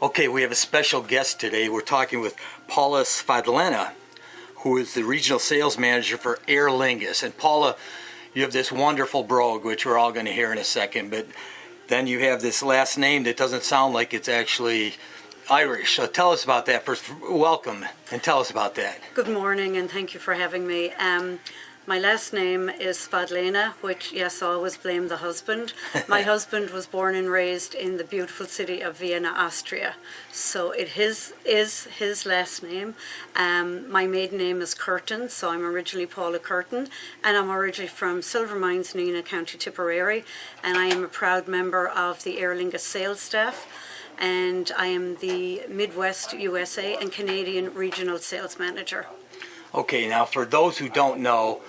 Okay, we have a special guest today. We're talking with Paula Svadlena, who is the regional sales manager for Aer Lingus. And Paula, you have this wonderful brogue, which we're all going to hear in a second, but then you have this last name that doesn't sound like it's actually Irish. So tell us about that first. Welcome, and tell us about that. Good morning, and thank you for having me. My last name is Svadlena, which, yes, I always blame the husband. My husband was born and raised in the beautiful city of Vienna, Austria. So it is his last name. My maiden name is Curtin, so I'm originally Paula Curtin, and I'm originally from Silvermines, Neenah, County Tipperary, and I am a proud member of the Aer Lingus sales staff, and I am the Midwest USA and Canadian regional sales manager. Okay, now for those who don't know,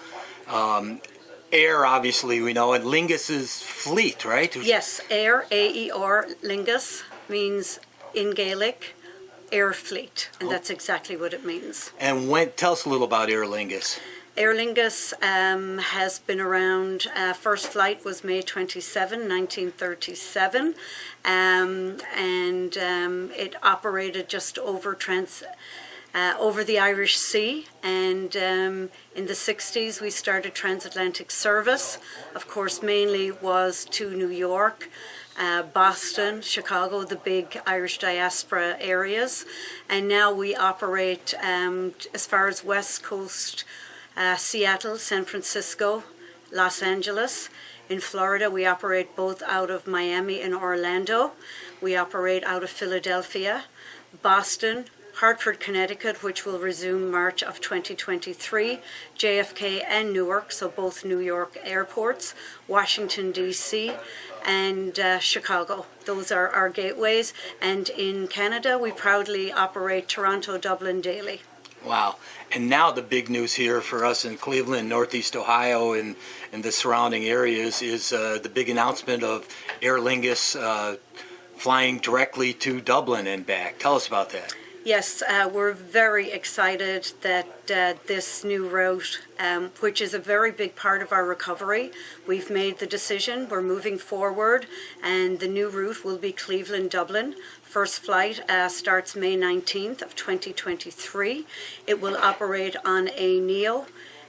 Aer, obviously we know, and Lingus is fleet, right? Yes, Aer, A-E-R, Lingus, means in Gaelic, air fleet, and that's exactly what it means. And tell us a little about Aer Lingus. Aer Lingus has been around, first flight was May 27, 1937, and it operated just over the Irish Sea, and in the 60s we started transatlantic service. Of course, mainly was to New York, Boston, Chicago, the big Irish diaspora areas, and now we operate as far as West Coast, Seattle, San Francisco, Los Angeles. In Florida, we operate both out of Miami and Orlando. We operate out of Philadelphia, Boston, Hartford, Connecticut, which will resume March of 2023, JFK and Newark, so both New York airports, Washington, D.C., and Chicago. Those are our gateways. And in Canada, we proudly operate Toronto, Dublin daily. Wow. And now the big news here for us in Cleveland, Northeast Ohio, and the surrounding areas is the big announcement of Aer Lingus flying directly to Dublin and back. Tell us about that. Yes, we're very excited that this new route, which is a very big part of our recovery, we've made the decision, we're moving forward, and the new route will be Cleveland-Dublin. First flight starts May 19th of 2023. It will operate on a Neo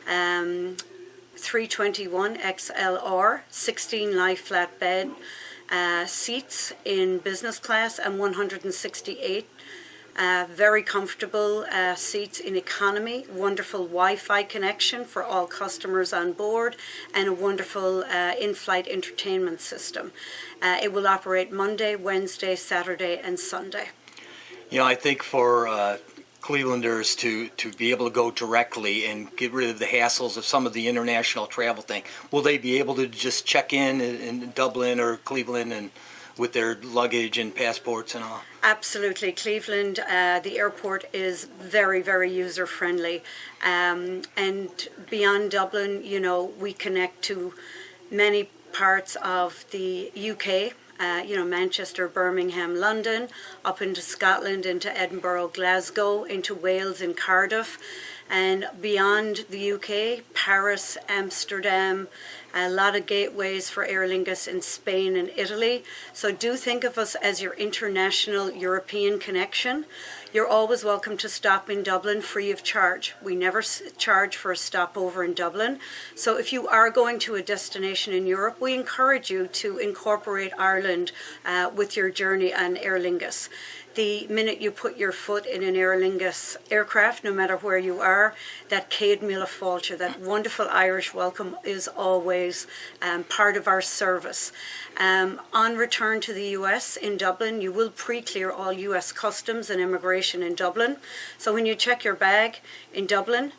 321 XLR, 16 lie flat bed seats in business class, and 168 very comfortable seats in economy, wonderful Wi-Fi connection for all customers on board, and a wonderful in-flight entertainment system. It will operate Monday, Wednesday, Saturday, and Sunday. You know, I think for Clevelanders to be able to go directly and get rid of the hassles of some of the international travel thing, will they be able to just check in Dublin or Cleveland and with their luggage and passports and all? Absolutely. Cleveland, the airport is very, very user-friendly. And beyond Dublin, you know, we connect to many parts of the UK, Manchester, Birmingham, London, up into Scotland, into Edinburgh, Glasgow, into Wales and Cardiff, and beyond the UK, Paris, Amsterdam, a lot of gateways for Aer Lingus in Spain and Italy. So do think of us as your international European connection. You're always welcome to stop in Dublin free of charge. We never charge for a stopover in Dublin. So if you are going to a destination in Europe, we encourage you to incorporate Ireland with your journey on Aer Lingus. The minute you put your foot in an Aer Lingus aircraft, no matter where you are, that Céad Míle Fáilte, that wonderful Irish welcome, is always part of our service. On return to the US in Dublin, you will pre-clear all US customs and immigration in Dublin. So when you check your bag in Dublin,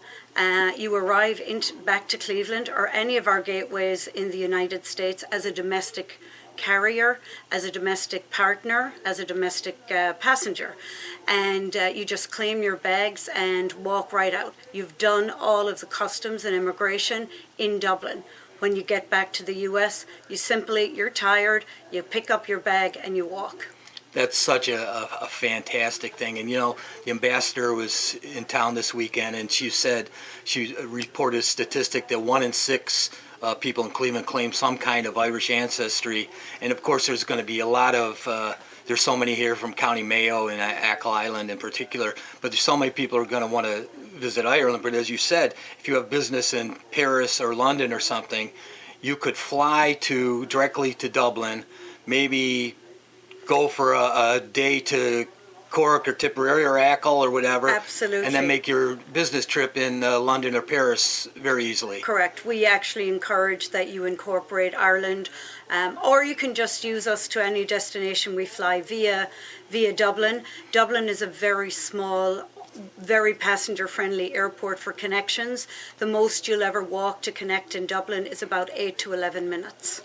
you arrive back to Cleveland or any of our gateways in the United States as a domestic carrier, as a domestic partner, as a domestic passenger, and you just claim your bags and walk right out. You've done all of the customs and immigration in Dublin. When you get back to the US, you're tired, you pick up your bag and you walk. That's such a fantastic thing. And, you know, the ambassador was in town this weekend, and she reported a statistic that 1 in 6 people in Cleveland claim some kind of Irish ancestry. And, of course, there's going to be a lot of there's so many here from County Mayo and Achill Island in particular, but there's so many people who are going to want to visit Ireland. But as you said, if you have business in Paris or London or something, you could fly directly to Dublin, maybe go for a day to Cork or Tipperary or Achill or whatever. Absolutely. And then make your business trip in London or Paris very easily. Correct. We actually encourage that you incorporate Ireland, or you can just use us to any destination we fly via Dublin. Dublin is a very small, very passenger-friendly airport for connections. The most you'll ever walk to connect in Dublin is about 8 to 11 minutes.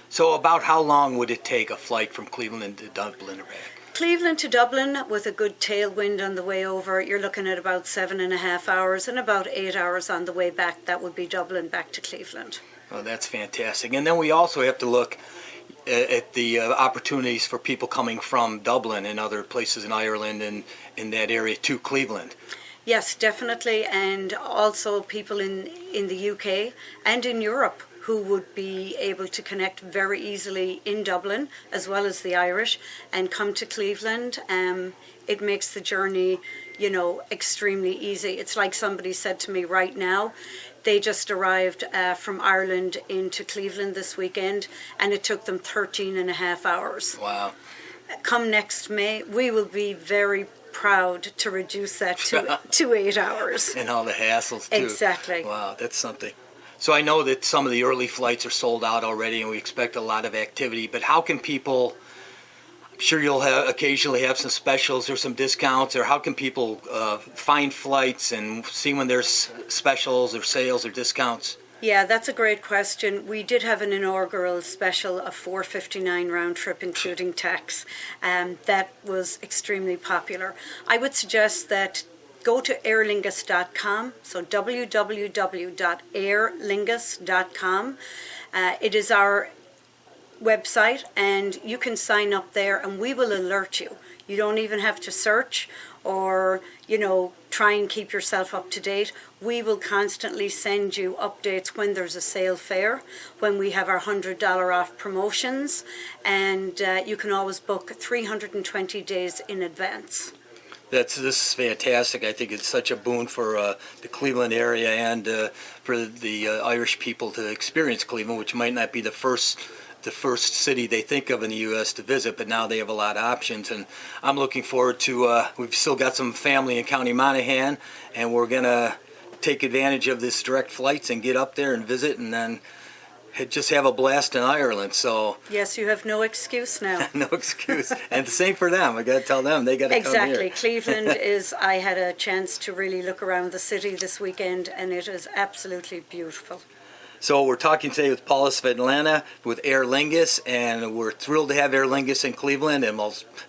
So about how long would it take a flight from Cleveland to Dublin or back? Cleveland to Dublin, with a good tailwind on the way over, you're looking at about 7.5 hours, and about 8 hours on the way back. That would be Dublin back to Cleveland. Oh, that's fantastic. And then we also have to look at the opportunities for people coming from Dublin and other places in Ireland and in that area to Cleveland. Yes, definitely, and also people in the UK and in Europe who would be able to connect very easily in Dublin, as well as the Irish, and come to Cleveland. It makes the journey, extremely easy. It's like somebody said to me right now, they just arrived from Ireland into Cleveland this weekend, and it took them 13.5 hours. Wow. Come next May, we will be very proud to reduce that to 8 hours. And all the hassles, too. Exactly. Wow, that's something. So I know that some of the early flights are sold out already, and we expect a lot of activity. But how can people? I'm sure you'll occasionally have some specials or some discounts. Or how can people find flights and see when there's specials or sales or discounts? Yeah, that's a great question. We did have an inaugural special of $4.59 round trip, including tax. That was extremely popular. I would suggest that go to aerlingus.com, so www.aerlingus.com. It is our website, and you can sign up there, and we will alert you. You don't even have to search or, try and keep yourself up to date. We will constantly send you updates when there's a sale fare, when we have our $100 off promotions, and you can always book 320 days in advance. This is fantastic. I think it's such a boon for the Cleveland area and for the Irish people to experience Cleveland, which might not be the first city they think of in the U.S. to visit, but now they have a lot of options. And I'm looking forward to, we've still got some family in County Monaghan, and we're going to take advantage of this direct flights and get up there and visit, and then just have a blast in Ireland. So yes, you have no excuse now. No excuse. And the same for them. I got to tell them they got to come here. Exactly. Cleveland is. I had a chance to really look around the city this weekend, and it is absolutely beautiful. So we're talking today with Paula Svetlana with Aer Lingus, and we're thrilled to have Aer Lingus in Cleveland, and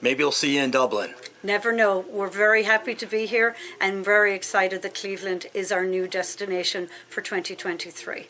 maybe we'll see you in Dublin. Never know. We're very happy to be here and very excited that Cleveland is our new destination for 2023.